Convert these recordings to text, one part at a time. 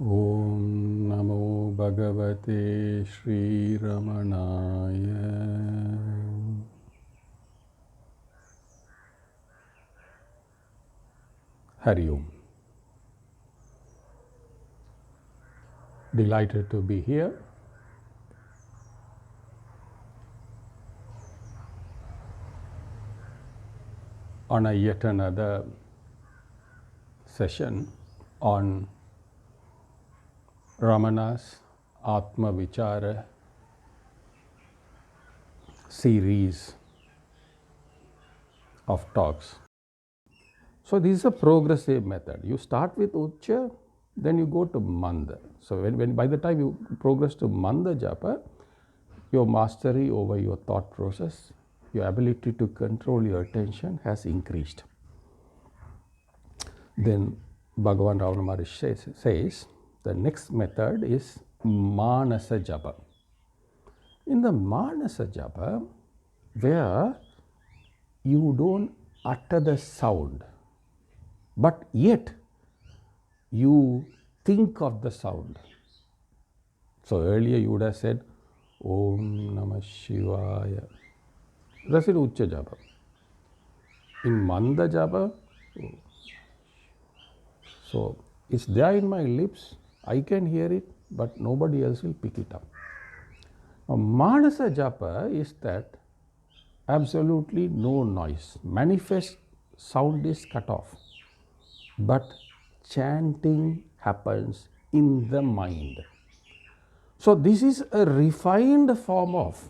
Om Namo Baghavathe Shri Ramanaya. Hari Om. Delighted to be here. On a yet another session on Ramana's Atma Vichara series of talks. So this is a progressive method. You start with Uchha, then you go to Mantha. So when by the time you progress to Mantha Japa, your mastery over your thought process, your ability to control your attention has increased. Then Bhagavan Ramana Maharshi says the next method is Manasa Japa. In the Manasa Japa, where you don't utter the sound, but yet you think of the sound. So earlier you would have said Om Namah Shivaya. That's it, Uchha Japa. In Mantha Japa, so it's there in my lips, I can hear it, but nobody else will pick it up. Now, Manasa Japa is that absolutely no noise. Manifest sound is cut off, but chanting happens in the mind. So this is a refined form of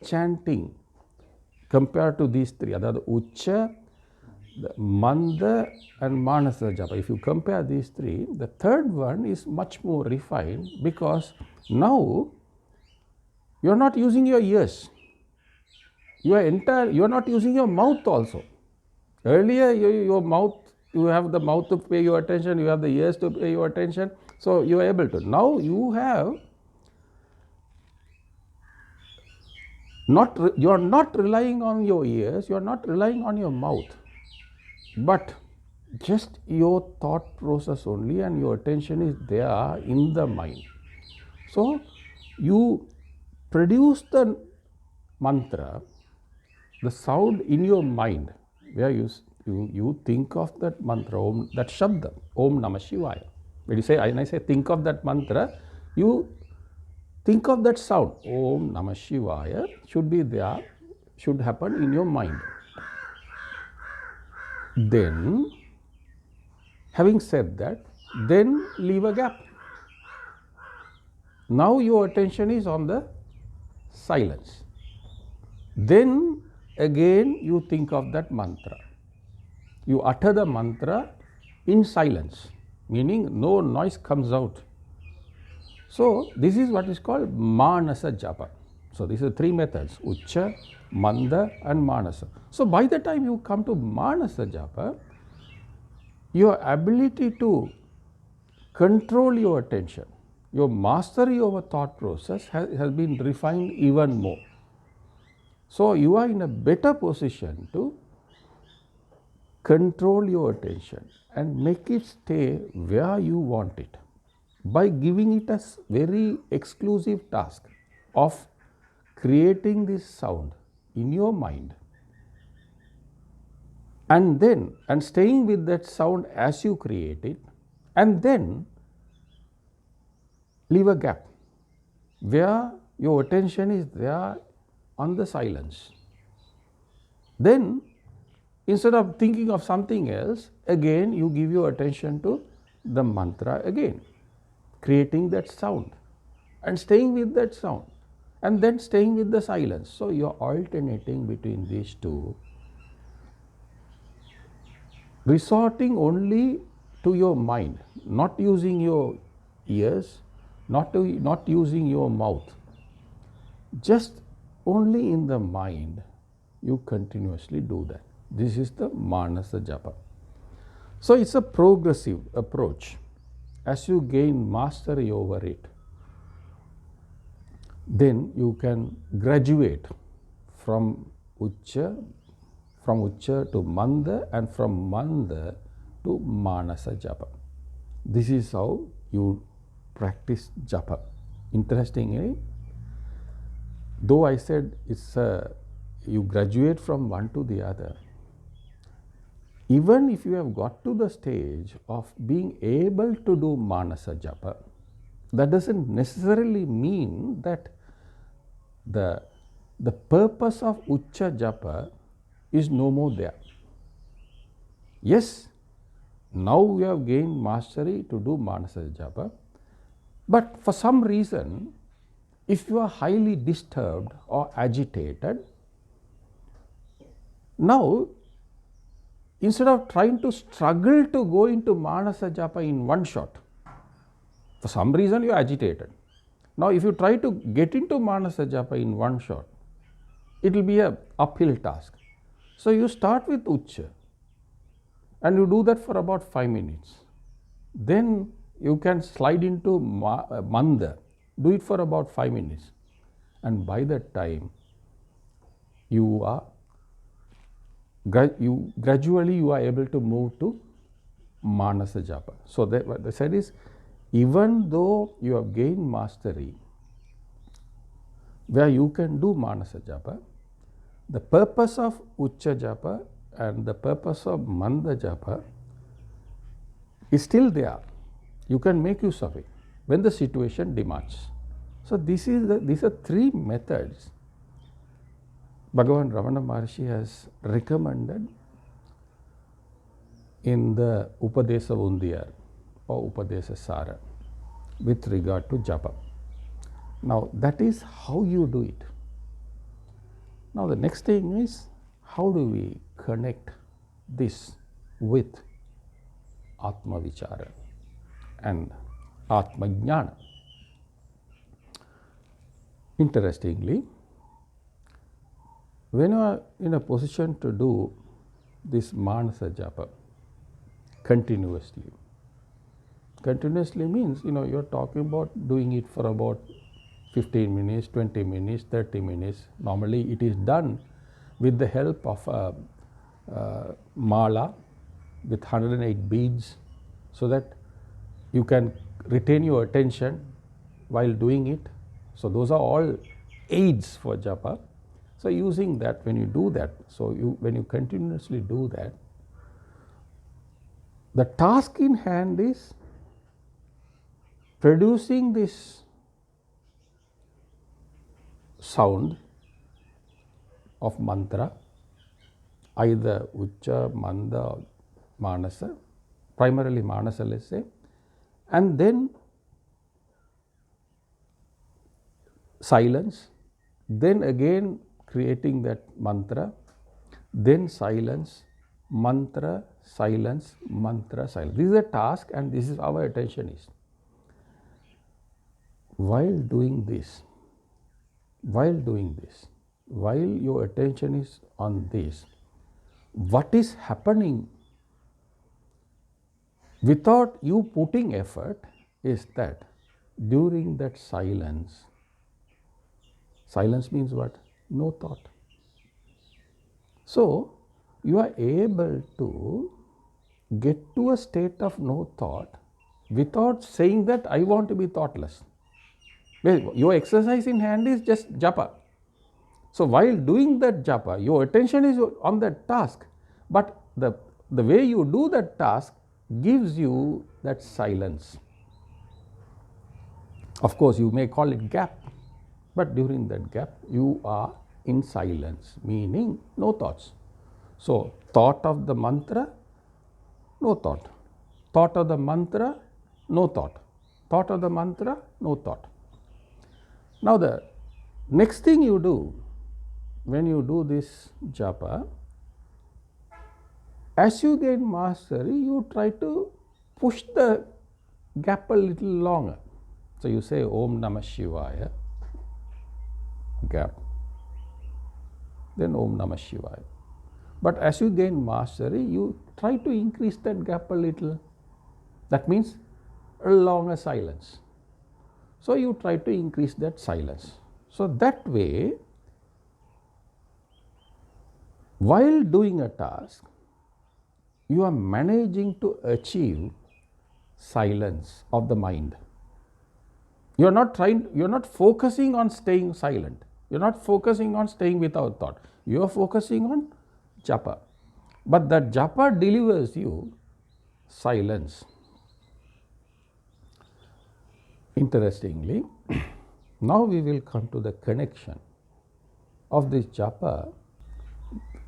chanting compared to these three, the Uchha, the Mantha and Manasa Japa. If you compare these three, the third one is much more refined because now you are not using your ears. You are not using your mouth also. Earlier your mouth, you have the mouth to pay your attention, you have the ears to pay your attention, so you are able to. Now you are not relying on your ears, you are not relying on your mouth, but just your thought process only, and your attention is there in the mind. So you produce the mantra, the sound in your mind, where you think of that mantra, Om, that Shabda, Om Namah Shivaya. When I say think of that mantra, you think of that sound, Om Namah Shivaya, should be there, should happen in your mind. Then, having said that, then leave a gap. Now your attention is on the silence. Then again you think of that mantra. You utter the mantra in silence, meaning no noise comes out. So this is what is called Manasa Japa. So these are three methods, Uchha, Mantha and Manasa. So by the time you come to Manasa Japa, your ability to control your attention, your mastery over thought process has been refined even more. So you are in a better position to control your attention and make it stay where you want it by giving it a very exclusive task of creating this sound in your mind, and staying with that sound as you create it, and then leave a gap where your attention is there on the silence. Then instead of thinking of something else, again you give your attention to the mantra again, creating that sound and staying with that sound, and then staying with the silence. So you are alternating between these two, resorting only to your mind, not using your ears, not using your mouth, just only in the mind you continuously do that. This is the Manasa Japa. So it's a progressive approach. As you gain mastery over it, then you can graduate from Uchha to Mantha, and from Mantha to Manasa Japa. This is how you practice japa. Interestingly, though I said it's you graduate from one to the other, even if you have got to the stage of being able to do Manasa Japa, that doesn't necessarily mean that the purpose of Uchha Japa is no more there. Yes, now you have gained mastery to do Manasa Japa, but for some reason, if you are highly disturbed or agitated, now instead of trying to struggle to go into Manasa Japa in one shot, for some reason you are agitated. Now if you try to get into Manasa Japa in one shot, it will be an uphill task. So you start with Uchcha and you do that for about 5 minutes. Then you can slide into Mantha, do it for about 5 minutes. And by that time, you are gradually you are able to move to Manasa Japa. So what they said is, even though you have gained mastery where you can do Manasa Japa, the purpose of Uchcha Japa and the purpose of Mantha Japa is still there. You can make use of it when the situation demands. So these are 3 methods Bhagavan Ramana Maharshi has recommended in the Upadesa Unthiyar or Upadesa Sara with regard to japa. Now that is how you do it. Now the next thing is, how do we connect this with Atma Vichara and Atma Jnana? Interestingly, when you are in a position to do this Manasa Japa continuously means, you're talking about doing it for about 15 minutes, 20 minutes, 30 minutes. Normally it is done with the help of a mala with 108 beads, so that you can retain your attention while doing it. So those are all aids for japa. So using that, when you do that, when you continuously do that, the task in hand is producing this sound of mantra, either Uchcha, Mantha, Manasa, primarily Manasa, let's say, and then silence, then again creating that mantra, then silence, mantra, silence, mantra, silence. This is a task, and this is our attention is. While doing this, while your attention is on this, what is happening without you putting effort is that during that silence means what? No thought. So you are able to get to a state of no thought without saying that I want to be thoughtless. Your exercise in hand is just japa. So while doing that japa, your attention is on that task, but the way you do that task gives you that silence. Of course, you may call it gap, but during that gap, you are in silence, meaning no thoughts. So thought of the mantra, no thought. Thought of the mantra, no thought. Thought of the mantra, no thought. Now the next thing you do when you do this japa, as you gain mastery, you try to push the gap a little longer. So you say Om Namah Shivaya, gap, then Om Namah Shivaya. But as you gain mastery, you try to increase that gap a little. That means a longer silence. So you try to increase that silence. So that way, while doing a task, you are managing to achieve silence of the mind. You're not focusing on staying silent. You're not focusing on staying without thought. You're focusing on japa. But that japa delivers you silence. Interestingly, now we will come to the connection of this japa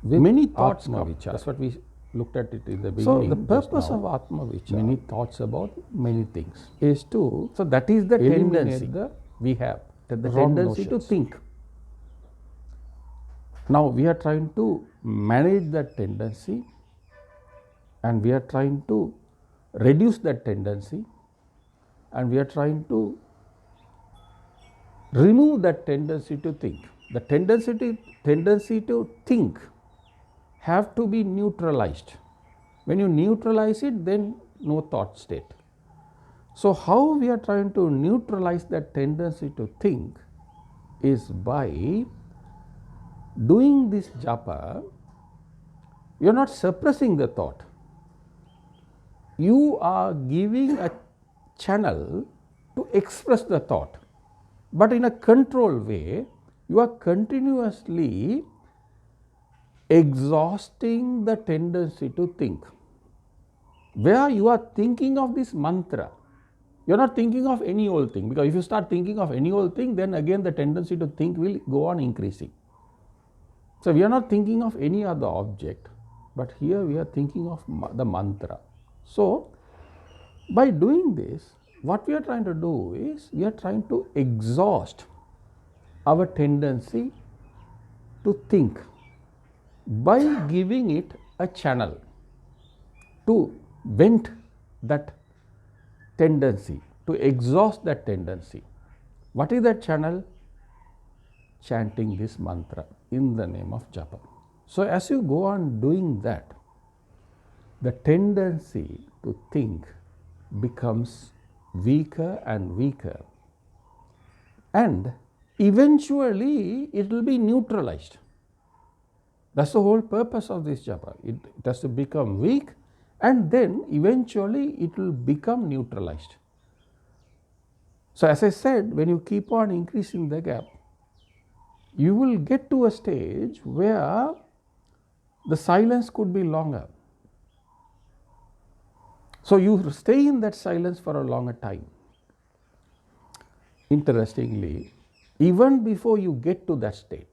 with many thoughts Atma Vichara. That's what we looked at it in the beginning. So the purpose of Atma Vichara, many thoughts about many things, is to, so that is the tendency we have, the tendency to think. Now we are trying to manage that tendency, and we are trying to reduce that tendency, and we are trying to remove that tendency to think. The tendency to think have to be neutralized. When you neutralize it, then no thought state. So how we are trying to neutralize that tendency to think is by doing this japa. You are not suppressing the thought. You are giving a channel to express the thought, but in a controlled way. You are continuously exhausting the tendency to think. Where you are thinking of this mantra, you are not thinking of any old thing, because if you start thinking of any old thing, then again the tendency to think will go on increasing. So we are not thinking of any other object, but here we are thinking of the mantra. So by doing this, what we are trying to do is, we are trying to exhaust our tendency to think by giving it a channel to vent that tendency, to exhaust that tendency. What is that channel? Chanting this mantra in the name of japa. So as you go on doing that, the tendency to think becomes weaker and weaker, and eventually it will be neutralized. That's the whole purpose of this japa. It has to become weak, and then eventually it will become neutralized. So as I said, when you keep on increasing the gap, you will get to a stage where the silence could be longer. So you stay in that silence for a longer time. Interestingly, even before you get to that state,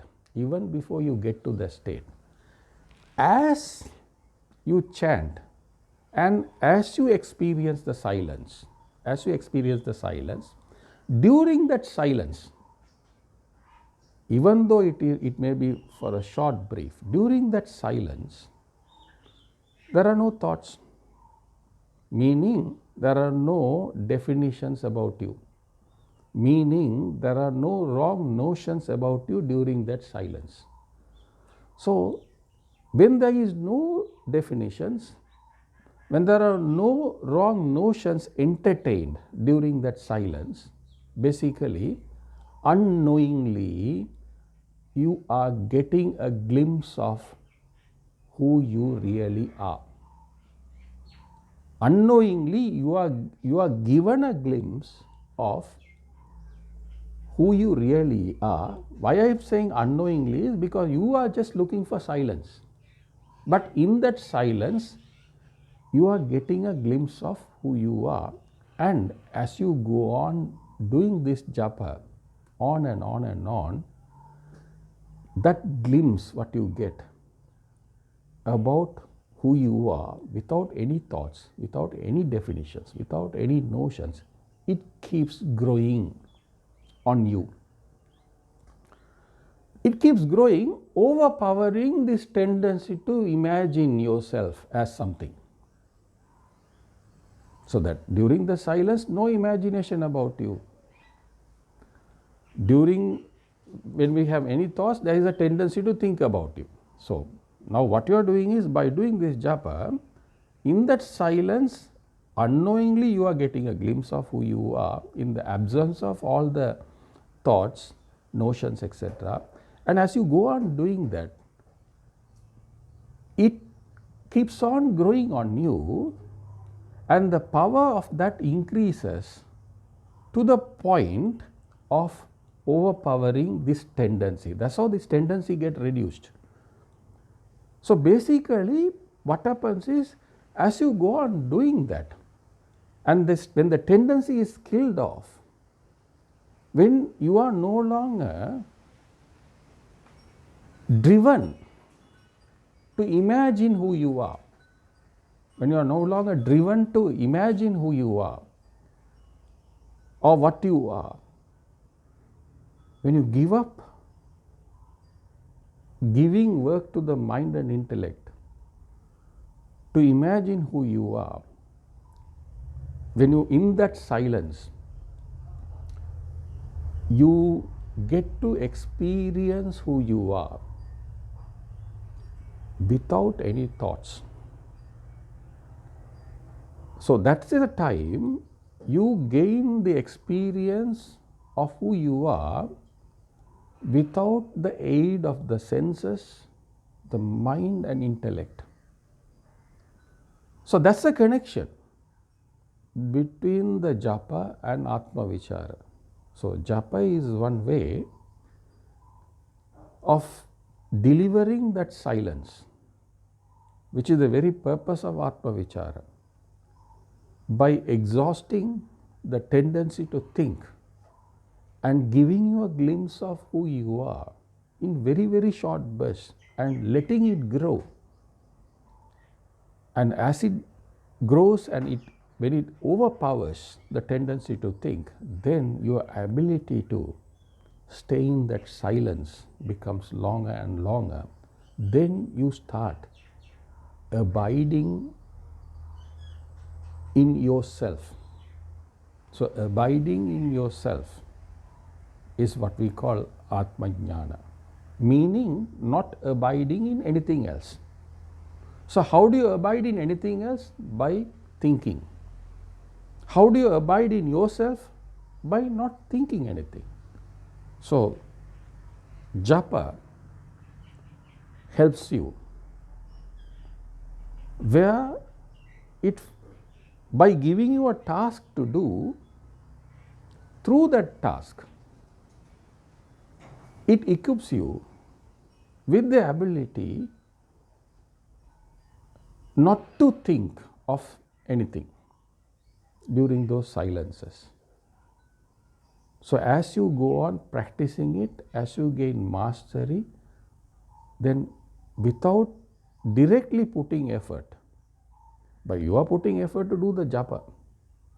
as you chant and as you experience the silence, during that silence, even though it may be for a short brief, during that silence, there are no thoughts, meaning there are no definitions about you, meaning there are no wrong notions about you during that silence. So when there is no definitions, when there are no wrong notions entertained during that silence, basically, unknowingly, you are getting a glimpse of who you really are. Unknowingly, you are given a glimpse of who you really are. Why I am saying unknowingly is because you are just looking for silence. But in that silence, you are getting a glimpse of who you are. And as you go on doing this japa, on and on and on, that glimpse what you get about who you are, without any thoughts, without any definitions, without any notions, it keeps growing on you. It keeps growing, overpowering this tendency to imagine yourself as something. So that during the silence, no imagination about you. When we have any thoughts, there is a tendency to think about you. So now what you are doing is, by doing this japa, in that silence, unknowingly you are getting a glimpse of who you are in the absence of all the thoughts, notions, etc. And as you go on doing that, it keeps on growing on you, and the power of that increases to the point of overpowering this tendency. That's how this tendency get reduced. So basically what happens is, as you go on doing that, and when the tendency is killed off, when you are no longer driven to imagine who you are, when you are no longer driven to imagine who you are or what you are, when you give up giving work to the mind and intellect to imagine who you are, when you in that silence, you get to experience who you are without any thoughts. So that's the time you gain the experience of who you are without the aid of the senses, the mind and intellect. So that's the connection between the japa and Atma Vichara. So japa is one way of delivering that silence, which is the very purpose of Atma Vichara, by exhausting the tendency to think and giving you a glimpse of who you are in very, very short bursts and letting it grow. And as it grows and when it overpowers the tendency to think, then your ability to stay in that silence becomes longer and longer. Then you start abiding in yourself. So abiding in yourself is what we call Atma Jnana, meaning not abiding in anything else. So how do you abide in anything else? By thinking. How do you abide in yourself? By not thinking anything. So japa helps you where it, by giving you a task to do, through that task it equips you with the ability not to think of anything during those silences. So as you go on practicing it, as you gain mastery, then without directly putting effort, but you are putting effort to do the japa,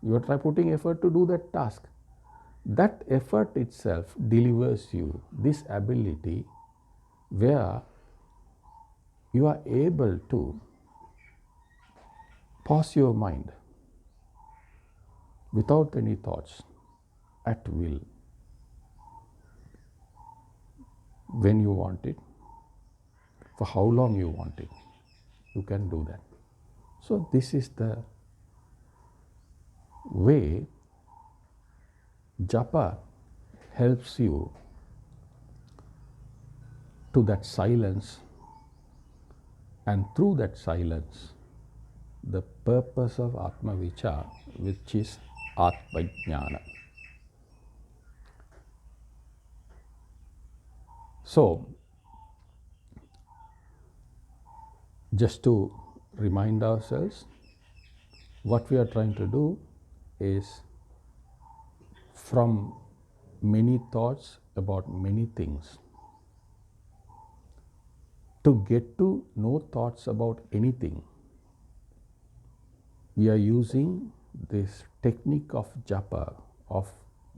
you are putting effort to do that task, that effort itself delivers you this ability where you are able to pause your mind without any thoughts, at will, when you want it, for how long you want it, you can do that. So this is the way japa helps you to that silence, and through that silence, the purpose of Atma Vichara, which is Atma Jnana. So, just to remind ourselves, what we are trying to do is, from many thoughts about many things, to get to no thoughts about anything, we are using this technique of japa, of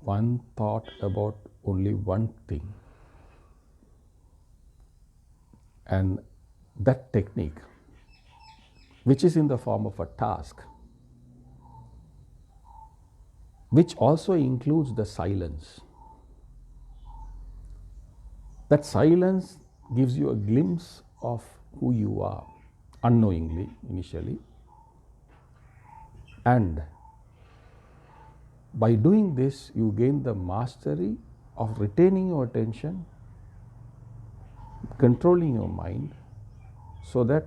one thought about only one thing. And that technique, which is in the form of a task, which also includes the silence. That silence gives you a glimpse of who you are, unknowingly, initially. And by doing this, you gain the mastery of retaining your attention, controlling your mind, so that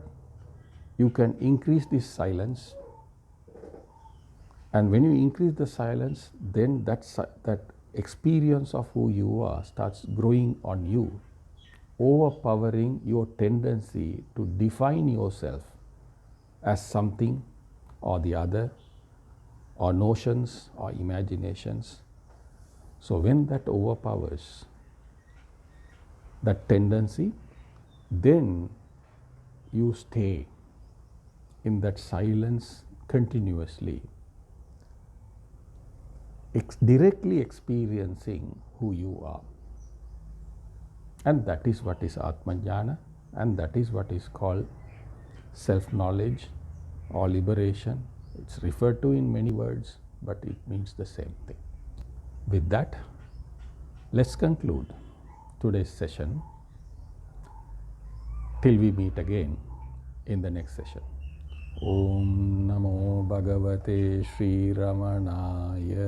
you can increase this silence And when you increase the silence, then that experience of who you are starts growing on you, overpowering your tendency to define yourself as something or the other, or notions or imaginations. So when that overpowers that tendency, then you stay in that silence continuously, directly experiencing who you are. And that is what is Atma Jnana, and that is what is called self-knowledge or liberation. It's referred to in many words, but it means the same thing. With that, let's conclude today's session till we meet again in the next session. Om Namo Baghavathe Shri Ramanaya.